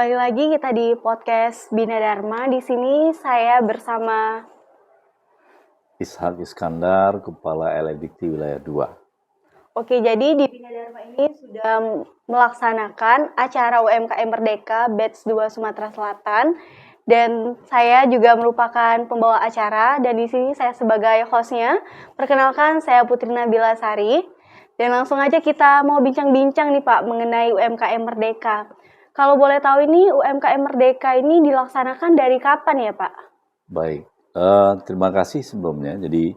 kembali lagi kita di podcast Bina Dharma. Di sini saya bersama Ishak Iskandar, Kepala LLDikti Wilayah 2. Oke, jadi di Bina Dharma ini sudah melaksanakan acara UMKM Merdeka Batch 2 Sumatera Selatan. Dan saya juga merupakan pembawa acara dan di sini saya sebagai hostnya. Perkenalkan, saya Putri Nabila Sari. Dan langsung aja kita mau bincang-bincang nih Pak mengenai UMKM Merdeka. Kalau boleh tahu ini UMKM Merdeka ini dilaksanakan dari kapan ya Pak? Baik, terima kasih sebelumnya. Jadi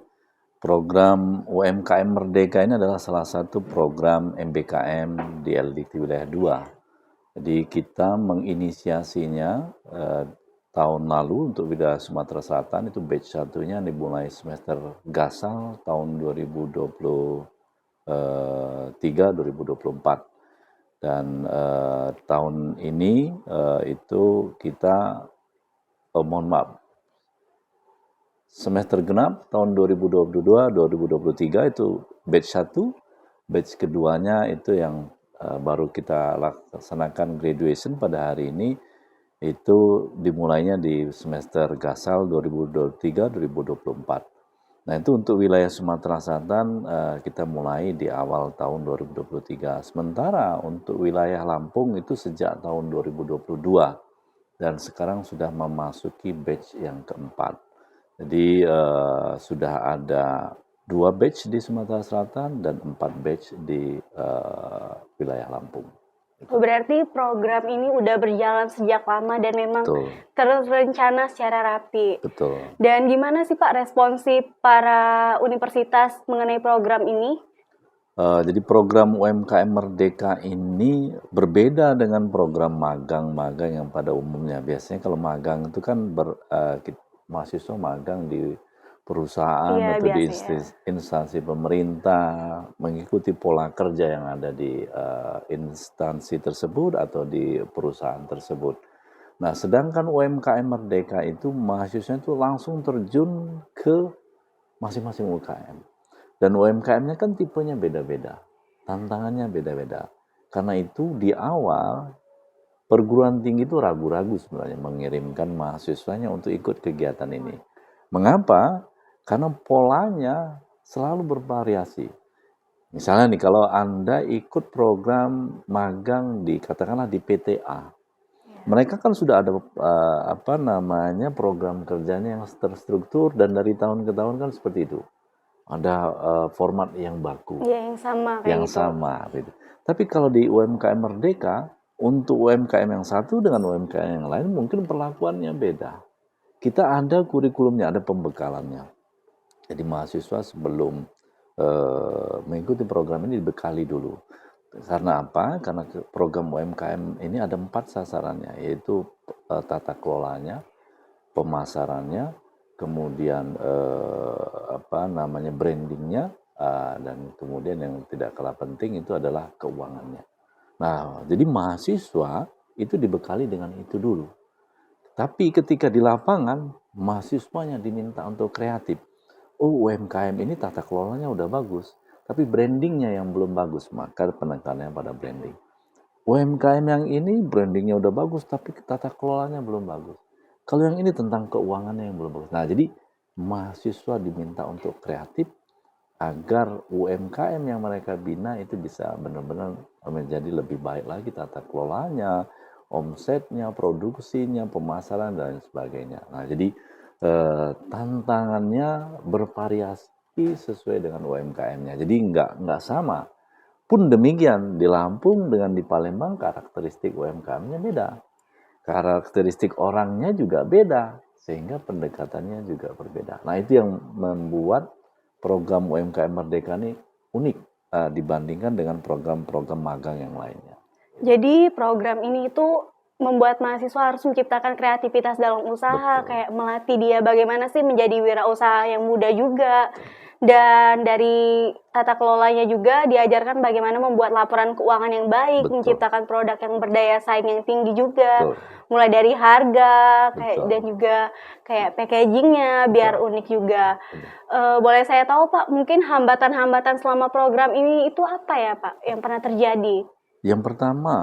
program UMKM Merdeka ini adalah salah satu program MBKM di LLDikti Wilayah 2. Jadi kita menginisiasinya tahun lalu untuk wilayah Sumatera Selatan, itu batch satunya dimulai semester Gasal tahun 2023-2024. Dan tahun ini itu kita, mohon maaf, semester genap tahun 2022-2023 itu batch 1, batch keduanya itu yang baru kita laksanakan graduation pada hari ini, itu dimulainya di semester Gasal 2023-2024. Nah itu untuk wilayah Sumatera Selatan kita mulai di awal tahun 2023. Sementara untuk wilayah Lampung itu sejak tahun 2022 dan sekarang sudah memasuki batch yang keempat. Jadi sudah ada 2 batch di Sumatera Selatan dan 4 batch di wilayah Lampung. Berarti program ini udah berjalan sejak lama dan memang Betul. terencana secara rapi. Betul. Dan gimana sih Pak responsif para universitas mengenai program ini? Jadi program UMKM Merdeka ini berbeda dengan program magang-magang yang pada umumnya. Biasanya kalau magang itu kan mahasiswa magang di perusahaan atau di instansi pemerintah, mengikuti pola kerja yang ada di instansi tersebut atau di perusahaan tersebut. Nah, sedangkan UMKM Merdeka itu mahasiswa itu langsung terjun ke masing-masing UMKM. Dan UMKM-nya kan tipenya beda-beda, tantangannya beda-beda. Karena itu di awal perguruan tinggi itu ragu-ragu sebenarnya mengirimkan mahasiswanya untuk ikut kegiatan ini. Mengapa? Karena polanya selalu bervariasi. Misalnya nih, kalau Anda ikut program magang di katakanlah di PTA, mereka kan sudah ada program kerjanya yang terstruktur dan dari tahun ke tahun kan seperti itu. Ada format yang baku, yang sama kayak yang gitu. sama gitu. Tapi kalau di UMKM Merdeka, untuk UMKM yang satu dengan UMKM yang lain mungkin perlakuannya beda. Kita ada kurikulumnya, ada pembekalannya. Jadi mahasiswa sebelum mengikuti program ini dibekali dulu. Karena apa? Karena program UMKM ini ada 4 sasarannya, yaitu tata kelolanya, pemasarannya, kemudian brandingnya, dan kemudian yang tidak kalah penting itu adalah keuangannya. Nah, jadi mahasiswa itu dibekali dengan itu dulu. Tapi ketika di lapangan, mahasiswanya diminta untuk kreatif. Oh, UMKM ini tata kelolanya udah bagus, tapi brandingnya yang belum bagus, maka penekanannya pada branding. UMKM yang ini brandingnya udah bagus, tapi tata kelolanya belum bagus. Kalau yang ini tentang keuangannya yang belum bagus. Nah, jadi mahasiswa diminta untuk kreatif agar UMKM yang mereka bina itu bisa benar-benar menjadi lebih baik lagi tata kelolanya, omsetnya, produksinya, pemasaran dan sebagainya. Nah, jadi tantangannya bervariasi sesuai dengan UMKM-nya. Jadi nggak sama. Pun demikian di Lampung dengan di Palembang karakteristik UMKM-nya beda. Karakteristik orangnya juga beda, sehingga pendekatannya juga berbeda. Nah, itu yang membuat program UMKM Merdeka ini unik dibandingkan dengan program-program magang yang lainnya. Jadi program ini itu membuat mahasiswa harus menciptakan kreativitas dalam usaha. Betul. Kayak melatih dia bagaimana sih menjadi wirausaha yang muda juga. Betul. Dan dari tata kelolanya juga diajarkan bagaimana membuat laporan keuangan yang baik. Betul. Menciptakan produk yang berdaya saing yang tinggi juga. Betul. Mulai dari harga dan juga kayak packagingnya biar unik juga. Boleh saya tahu Pak, mungkin hambatan-hambatan selama program ini itu apa ya Pak yang pernah terjadi? Yang pertama,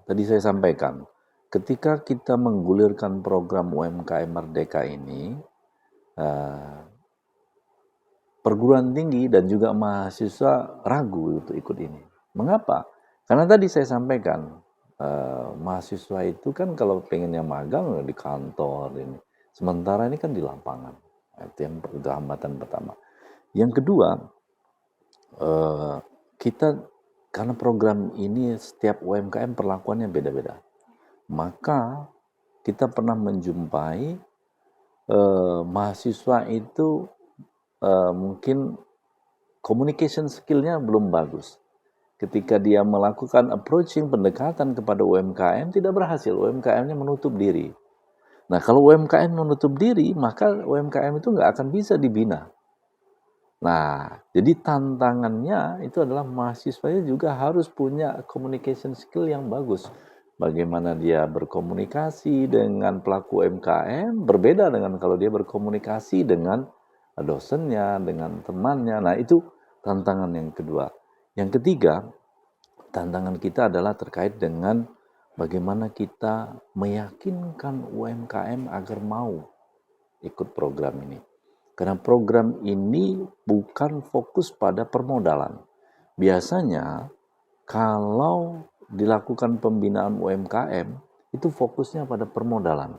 tadi saya sampaikan, ketika kita menggulirkan program UMKM Merdeka ini, perguruan tinggi dan juga mahasiswa ragu untuk ikut ini. Mengapa? Karena tadi saya sampaikan, mahasiswa itu kan kalau pengennya magang di kantor ini, sementara ini kan di lapangan. Itu hambatan pertama. Yang kedua, kita karena program ini setiap UMKM perlakuannya beda-beda, maka kita pernah menjumpai mahasiswa itu mungkin communication skill-nya belum bagus. Ketika dia melakukan approaching pendekatan kepada UMKM tidak berhasil, UMKM-nya menutup diri. Nah, kalau UMKM menutup diri, maka UMKM itu nggak akan bisa dibina. Nah, jadi tantangannya itu adalah mahasiswanya juga harus punya communication skill yang bagus. Bagaimana dia berkomunikasi dengan pelaku UMKM, berbeda dengan kalau dia berkomunikasi dengan dosennya, dengan temannya. Nah, itu tantangan yang kedua. Yang ketiga, tantangan kita adalah terkait dengan bagaimana kita meyakinkan UMKM agar mau ikut program ini. Karena program ini bukan fokus pada permodalan. Biasanya kalau dilakukan pembinaan UMKM, itu fokusnya pada permodalan.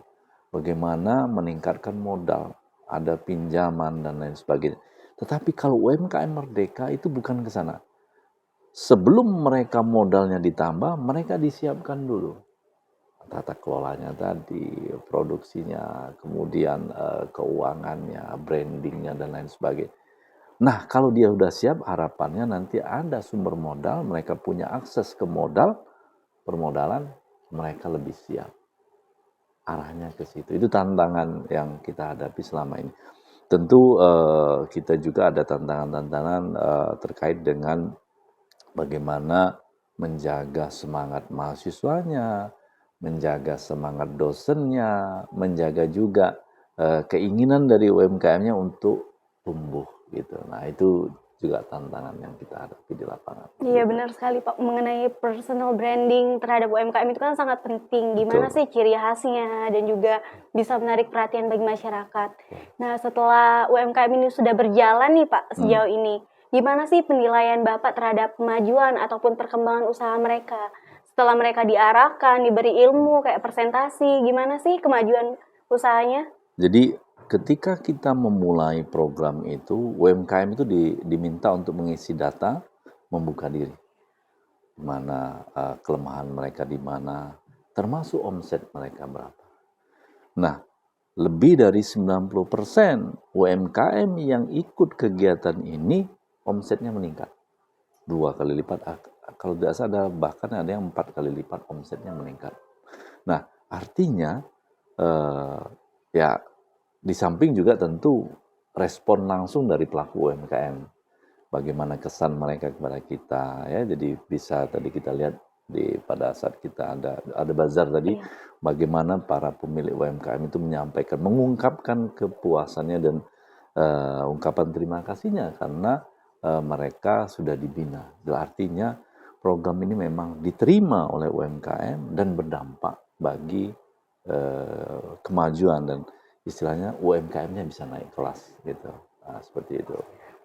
Bagaimana meningkatkan modal, ada pinjaman dan lain sebagainya. Tetapi kalau UMKM Merdeka itu bukan ke sana. Sebelum mereka modalnya ditambah, mereka disiapkan dulu. Tata kelolanya tadi, produksinya, kemudian keuangannya, brandingnya, dan lain sebagainya. Nah, kalau dia udah siap, harapannya nanti ada sumber modal, mereka punya akses ke modal, permodalan, mereka lebih siap. Arahnya ke situ. Itu tantangan yang kita hadapi selama ini. Tentu kita juga ada tantangan-tantangan terkait dengan bagaimana menjaga semangat mahasiswanya, menjaga semangat dosennya, menjaga juga keinginan dari UMKM-nya untuk tumbuh gitu. Nah, itu juga tantangan yang kita hadapi di lapangan. Iya benar sekali Pak, mengenai personal branding terhadap UMKM itu kan sangat penting. Gimana Betul. sih ciri khasnya dan juga bisa menarik perhatian bagi masyarakat. Nah setelah UMKM ini sudah berjalan nih Pak sejauh ini, gimana sih penilaian Bapak terhadap kemajuan ataupun perkembangan usaha mereka? Setelah mereka diarahkan, diberi ilmu kayak presentasi, gimana sih kemajuan usahanya? Jadi ketika kita memulai program itu, UMKM itu diminta untuk mengisi data, membuka diri. Di mana kelemahan mereka di mana, termasuk omset mereka berapa. Nah, lebih dari 90% UMKM yang ikut kegiatan ini, omsetnya meningkat. 2 kali lipat, kalau tidak salah bahkan ada yang 4 kali lipat omsetnya meningkat. Nah, artinya ya di samping juga tentu respon langsung dari pelaku UMKM. Bagaimana kesan mereka kepada kita ya. Jadi bisa tadi kita lihat pada saat kita ada bazar tadi, bagaimana para pemilik UMKM itu menyampaikan, mengungkapkan kepuasannya dan ungkapan terima kasihnya karena mereka sudah dibina. Artinya program ini memang diterima oleh UMKM dan berdampak bagi kemajuan dan istilahnya UMKM-nya bisa naik kelas gitu. Nah, seperti itu.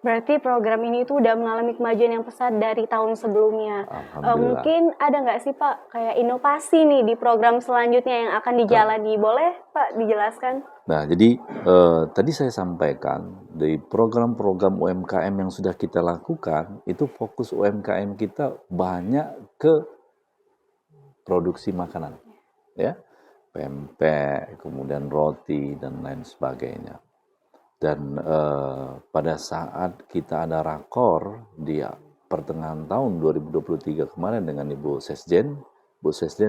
Berarti program ini tuh udah mengalami kemajuan yang pesat dari tahun sebelumnya. Mungkin ada nggak sih Pak kayak inovasi nih di program selanjutnya yang akan dijalani? Boleh Pak dijelaskan? Nah, jadi tadi saya sampaikan di program-program UMKM yang sudah kita lakukan itu fokus UMKM kita banyak ke produksi makanan, ya, pempek, kemudian roti dan lain sebagainya. Dan pada saat kita ada rakor di pertengahan tahun 2023 kemarin dengan Ibu Sesjen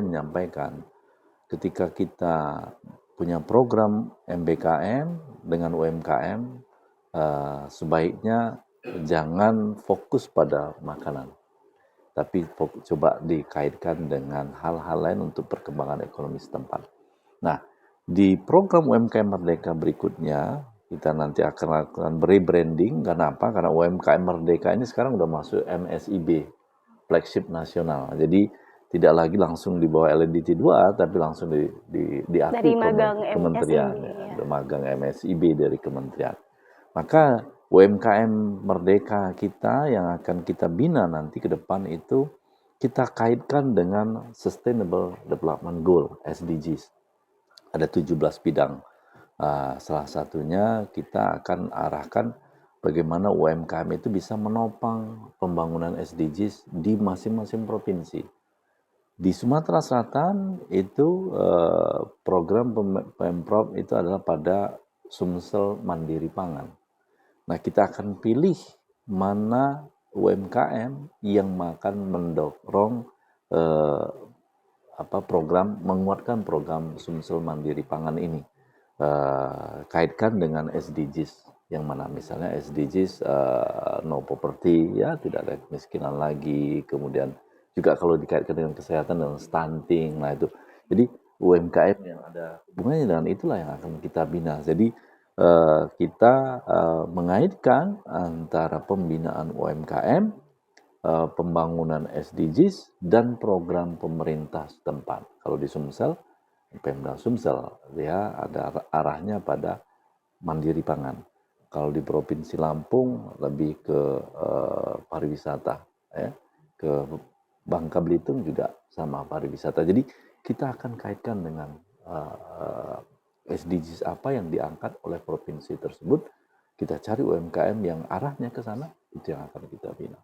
menyampaikan ketika kita punya program MBKM dengan UMKM, sebaiknya jangan fokus pada makanan, tapi coba dikaitkan dengan hal-hal lain untuk perkembangan ekonomi setempat. Nah, di program UMKM Merdeka berikutnya, kita nanti akan lakukan rebranding. Karena apa? Karena UMKM Merdeka ini sekarang udah masuk MSIB, flagship nasional. Jadi tidak lagi langsung di bawah LDT 2, tapi langsung diakui Dari magang kementerian, MSIB ya, ya. magang MSIB dari kementerian. Maka UMKM Merdeka kita yang akan kita bina nanti ke depan itu kita kaitkan dengan Sustainable Development Goal, SDGs. Ada 17 bidang. Salah satunya kita akan arahkan bagaimana UMKM itu bisa menopang pembangunan SDGs di masing-masing provinsi. Di Sumatera Selatan itu program Pemprov itu adalah pada Sumsel Mandiri Pangan. Nah, kita akan pilih mana UMKM yang akan mendorong menguatkan program Sumsel Mandiri Pangan ini. Kaitkan dengan SDGs yang mana misalnya SDGs no poverty, ya, tidak ada kemiskinan lagi, kemudian juga kalau dikaitkan dengan kesehatan dan stunting. Nah itu, jadi UMKM yang ada hubungannya dengan itulah yang akan kita bina. Jadi kita mengaitkan antara pembinaan UMKM, pembangunan SDGs, dan program pemerintah setempat. Kalau di Sumsel, Pemda Sumsel, dia ada arahnya pada mandiri pangan. Kalau di Provinsi Lampung lebih ke pariwisata, ya, ke Bangka Belitung juga sama pariwisata. Jadi kita akan kaitkan dengan SDGs apa yang diangkat oleh provinsi tersebut. Kita cari UMKM yang arahnya ke sana, itu yang akan kita bina.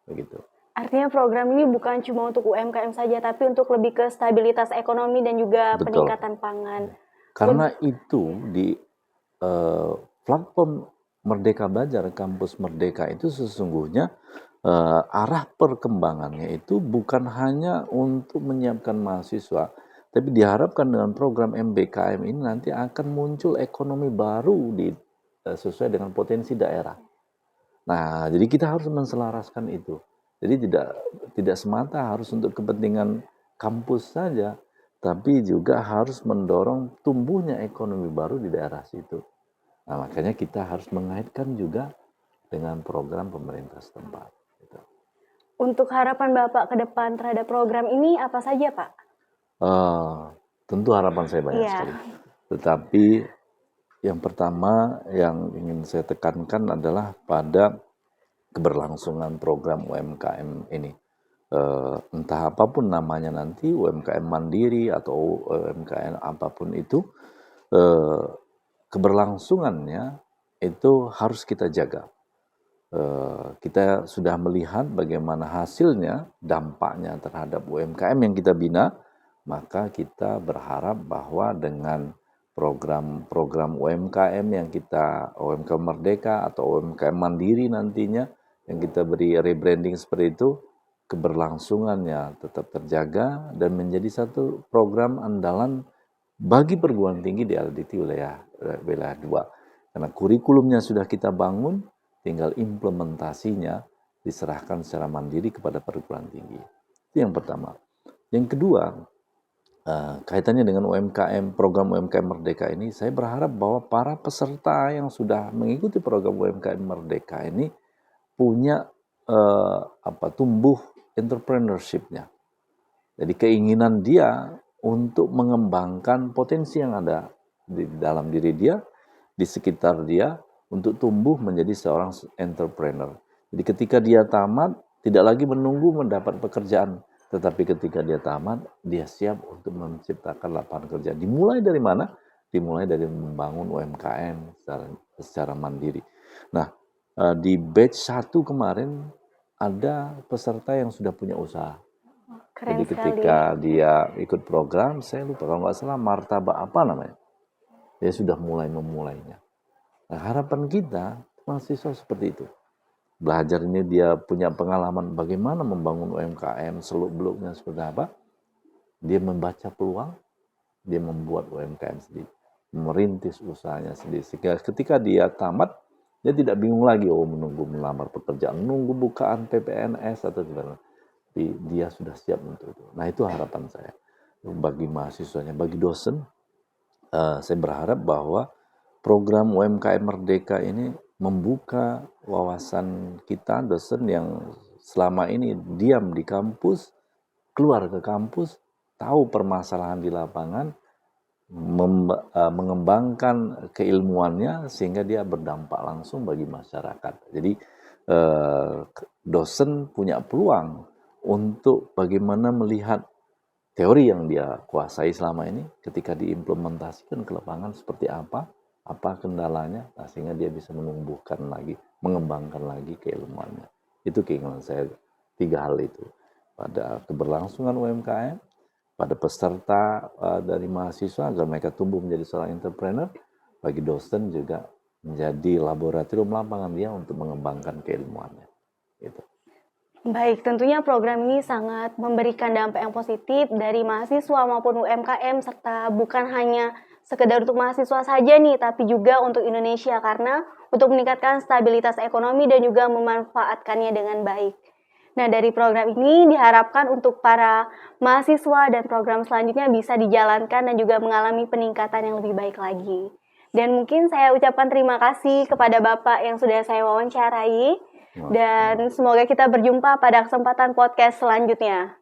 Begitu. Artinya program ini bukan cuma untuk UMKM saja, tapi untuk lebih ke stabilitas ekonomi dan juga Betul. peningkatan pangan. Karena itu di platform Merdeka Belajar, Kampus Merdeka itu sesungguhnya arah perkembangannya itu bukan hanya untuk menyiapkan mahasiswa, tapi diharapkan dengan program MBKM ini nanti akan muncul ekonomi baru sesuai dengan potensi daerah. Nah, jadi kita harus menselaraskan itu. Jadi tidak semata harus untuk kepentingan kampus saja, tapi juga harus mendorong tumbuhnya ekonomi baru di daerah situ. Nah, makanya kita harus mengaitkan juga dengan program pemerintah setempat. Gitu. Untuk harapan Bapak ke depan terhadap program ini apa saja, Pak? Tentu harapan saya banyak sekali. Tetapi yang pertama yang ingin saya tekankan adalah pada keberlangsungan program UMKM ini. Entah apapun namanya nanti, UMKM mandiri atau UMKM apapun itu, keberlangsungannya itu harus kita jaga. Kita sudah melihat bagaimana hasilnya, dampaknya terhadap UMKM yang kita bina, maka kita berharap bahwa dengan program-program UMKM yang UMKM Merdeka atau UMKM Mandiri nantinya, yang kita beri rebranding seperti itu, keberlangsungannya tetap terjaga dan menjadi satu program andalan bagi perguruan tinggi di LDT wilayah 2. Karena kurikulumnya sudah kita bangun, tinggal implementasinya diserahkan secara mandiri kepada perguruan tinggi. Itu yang pertama. Yang kedua, kaitannya dengan UMKM, program UMKM Merdeka ini, saya berharap bahwa para peserta yang sudah mengikuti program UMKM Merdeka ini punya tumbuh entrepreneurship-nya. Jadi keinginan dia untuk mengembangkan potensi yang ada di dalam diri dia, di sekitar dia, untuk tumbuh menjadi seorang entrepreneur. Jadi ketika dia tamat, tidak lagi menunggu mendapat pekerjaan, tetapi ketika dia tamat, dia siap untuk menciptakan lapangan kerja. Dimulai dari mana? Dimulai dari membangun UMKM secara mandiri. Nah, di batch 1 kemarin ada peserta yang sudah punya usaha. Keren Jadi sekali. ketika dia ikut program, saya lupa kalau nggak salah martabak apa namanya, dia sudah memulainya. Nah, harapan kita mahasiswa seperti itu. Belajar ini dia punya pengalaman bagaimana membangun UMKM, seluk-beluknya seperti apa. Dia membaca peluang, dia membuat UMKM sendiri, merintis usahanya sendiri. Sehingga ketika dia tamat, dia tidak bingung lagi menunggu melamar pekerjaan, menunggu bukaan PPNS atau gimana. Dia sudah siap untuk itu. Nah, itu harapan saya bagi mahasiswanya, bagi dosen. Saya berharap bahwa program UMKM Merdeka ini membuka wawasan kita dosen yang selama ini diam di kampus, keluar ke kampus, tahu permasalahan di lapangan, mengembangkan keilmuannya sehingga dia berdampak langsung bagi masyarakat. Jadi dosen punya peluang untuk bagaimana melihat teori yang dia kuasai selama ini ketika diimplementasikan ke lapangan seperti apa kendalanya, sehingga dia bisa menumbuhkan lagi, mengembangkan lagi keilmuannya. Itu keinginan saya, 3 hal itu. Pada keberlangsungan UMKM, pada peserta dari mahasiswa agar mereka tumbuh menjadi seorang entrepreneur, bagi dosen juga menjadi laboratorium lapangan dia untuk mengembangkan keilmuannya. Gitu. Baik, tentunya program ini sangat memberikan dampak yang positif dari mahasiswa maupun UMKM, serta bukan hanya sekedar untuk mahasiswa saja nih, tapi juga untuk Indonesia, karena untuk meningkatkan stabilitas ekonomi dan juga memanfaatkannya dengan baik. Nah, dari program ini diharapkan untuk para mahasiswa dan program selanjutnya bisa dijalankan dan juga mengalami peningkatan yang lebih baik lagi. Dan mungkin saya ucapkan terima kasih kepada Bapak yang sudah saya wawancarai. Dan semoga kita berjumpa pada kesempatan podcast selanjutnya.